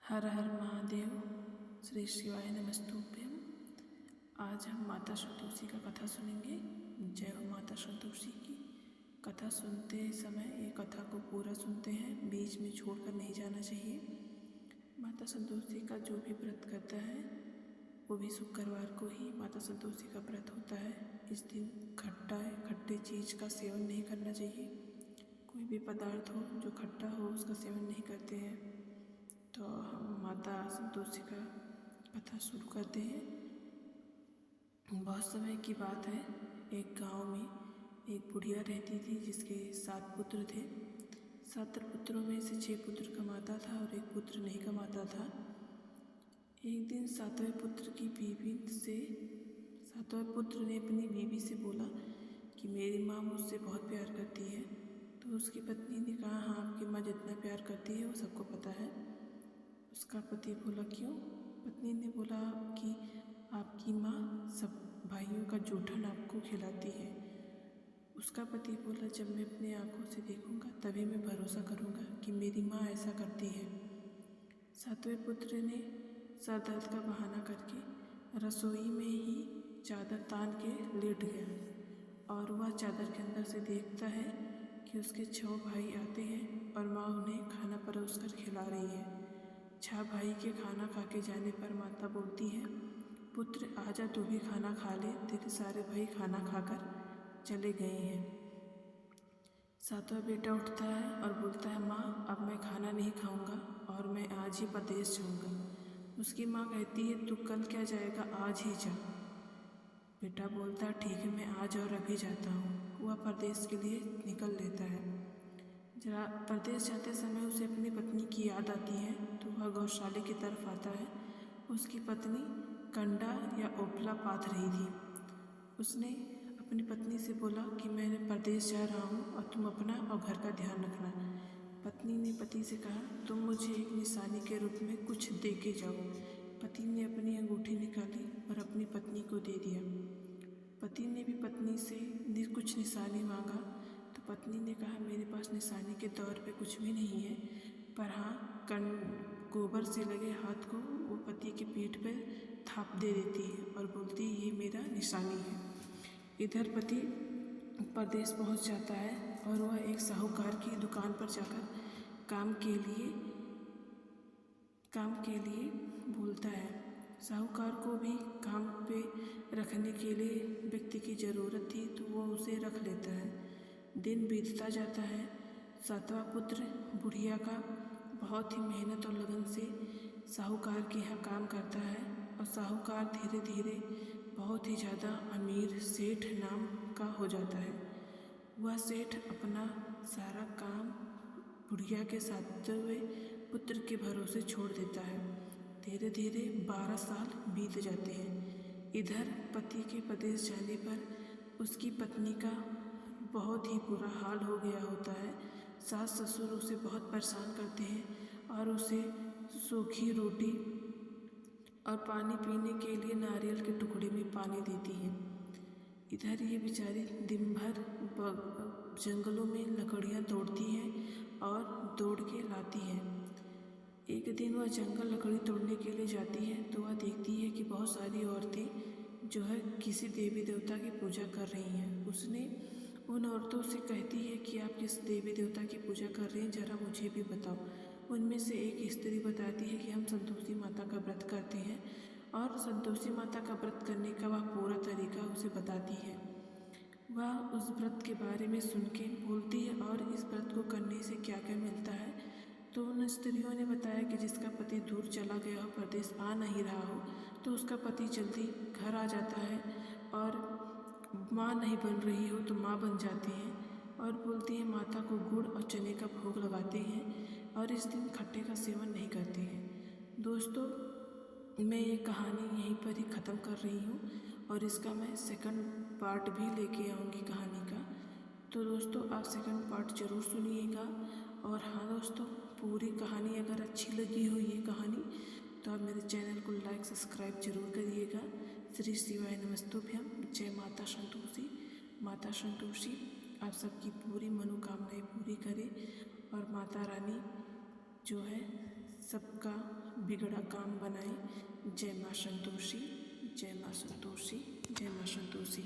हर हर महादेव। श्री शिवाय नमस्तुभ्यम। आज हम माता संतोषी का कथा सुनेंगे। जय हो माता संतोषी की। कथा सुनते समय ये कथा को पूरा सुनते हैं, बीच में छोड़कर नहीं जाना चाहिए। माता संतोषी का जो भी व्रत करता है वो भी शुक्रवार को ही माता संतोषी का व्रत होता है। इस दिन खट्टे चीज़ का सेवन नहीं करना चाहिए। कोई भी पदार्थ हो जो खट्टा हो उसका सेवन नहीं करते हैं। तो हम माता संतोषी का कथा शुरू करते हैं। बहुत समय की बात है, एक गांव में एक बुढ़िया रहती थी जिसके 7 पुत्र थे। 7 पुत्रों में से 6 पुत्र कमाता था और 1 पुत्र नहीं कमाता था। एक दिन 7वें पुत्र ने अपनी बीवी से बोला कि मेरी माँ मुझसे बहुत प्यार करती है। तो उसकी पत्नी ने कहा, हाँ, आपकी माँ जितना प्यार करती है वो सबको पता है। उसका पति बोला, क्यों? पत्नी ने बोला कि आपकी माँ सब भाइयों का जूठन आपको खिलाती है। उसका पति बोला, जब मैं अपनी आंखों से देखूंगा तभी मैं भरोसा करूंगा कि मेरी माँ ऐसा करती है। 7वें पुत्र ने सर दर्द का बहाना करके रसोई में ही चादर तान के लेट गया और वह चादर के अंदर से देखता है कि उसके 6 भाई आते हैं और माँ उन्हें खाना परोस कर खिला रही है। 6 भाई के खाना खा के जाने पर माता बोलती है, पुत्र आजा, तू भी खाना खा ले, तेरे सारे भाई खाना खाकर चले गए हैं। 7वां बेटा उठता है और बोलता है, माँ अब मैं खाना नहीं खाऊंगा और मैं आज ही परदेश जाऊंगा। उसकी माँ कहती है, तू कल क्या जाएगा, आज ही जा। बेटा बोलता है, ठीक है, मैं आज और अभी जाता हूँ। वह परदेश के लिए निकल लेता है। जरा परदेश जाते समय उसे अपनी पत्नी की याद आती है तो वह गौशाले की तरफ आता है। उसकी पत्नी कंडा या ओपला पाथ रही थी। उसने अपनी पत्नी से बोला कि मैं परदेश जा रहा हूँ और तुम अपना और घर का ध्यान रखना। पत्नी ने पति से कहा, तुम मुझे एक निशानी के रूप में कुछ दे के जाओ। पति ने अपनी अंगूठी निकाली और अपनी पत्नी को दे दिया। पति ने भी पत्नी से कुछ निशानी मांगा तो पत्नी ने कहा, मेरे पास निशानी के तौर पे कुछ भी नहीं है, पर हाँ, गोबर से लगे हाथ को वो पति के पीठ पर थाप दे देती है और बोलती है, ये मेरा निशानी है। इधर पति परदेश पहुंच जाता है और वह एक साहूकार की दुकान पर जाकर काम के लिए बोलता है। साहूकार को भी काम पे रखने के लिए व्यक्ति की ज़रूरत थी तो वो उसे रख लेता है। दिन बीतता जाता है। 7वां पुत्र बुढ़िया का बहुत ही मेहनत और लगन से साहूकार के यहाँ काम करता है और साहूकार धीरे धीरे बहुत ही ज़्यादा अमीर सेठ नाम का हो जाता है। वह सेठ अपना सारा काम बुढ़िया के 7वें पुत्र के भरोसे छोड़ देता है। धीरे धीरे 12 साल बीत जाते हैं। इधर पति के प्रदेश जाने पर उसकी पत्नी का बहुत ही बुरा हाल हो गया होता है। सास ससुर उसे बहुत परेशान करते हैं और उसे सूखी रोटी और पानी पीने के लिए नारियल के टुकड़े में पानी देती है। इधर ये बेचारी दिन भर जंगलों में लकड़ियाँ तोड़ती है और तोड़ के लाती है। एक दिन वह जंगल लकड़ी तोड़ने के लिए जाती है तो वह देखती है कि बहुत सारी औरतें जो है किसी देवी देवता की पूजा कर रही हैं। उसने उन औरतों से कहती है कि आप किस देवी देवता की पूजा कर रही हैं, ज़रा मुझे भी बताओ। उनमें से एक स्त्री बताती है कि हम संतोषी माता का व्रत करते हैं और संतोषी माता का व्रत करने का वह पूरा तरीका उसे बताती है। वह उस व्रत के बारे में सुन के बोलती है और इस व्रत को करने से क्या क्या मिलता है। तो उन स्त्रियों ने बताया कि जिसका पति दूर चला गया हो, परदेश आ नहीं रहा हो, तो उसका पति जल्दी घर आ जाता है और माँ नहीं बन रही हो तो माँ बन जाती हैं और बोलती है माता को गुड़ और चने का भोग लगाते हैं और इस दिन खट्टे का सेवन नहीं करते हैं। दोस्तों, मैं ये कहानी यहीं पर ही ख़त्म कर रही हूँ और इसका मैं सेकंड पार्ट भी लेके आऊँगी कहानी का। तो दोस्तों, आप सेकंड पार्ट ज़रूर सुनिएगा। और हाँ दोस्तों, पूरी कहानी अगर अच्छी लगी हो ये कहानी तो आप मेरे चैनल को लाइक सब्सक्राइब जरूर करिएगा। श्री शिवाय नमस्तुभ्यम। जय माता संतोषी। माता संतोषी आप सबकी पूरी मनोकामनाएं पूरी करे और माता रानी जो है सबका बिगड़ा काम बनाए। जय माँ संतोषी, जय माँ संतोषी, जय माँ संतोषी।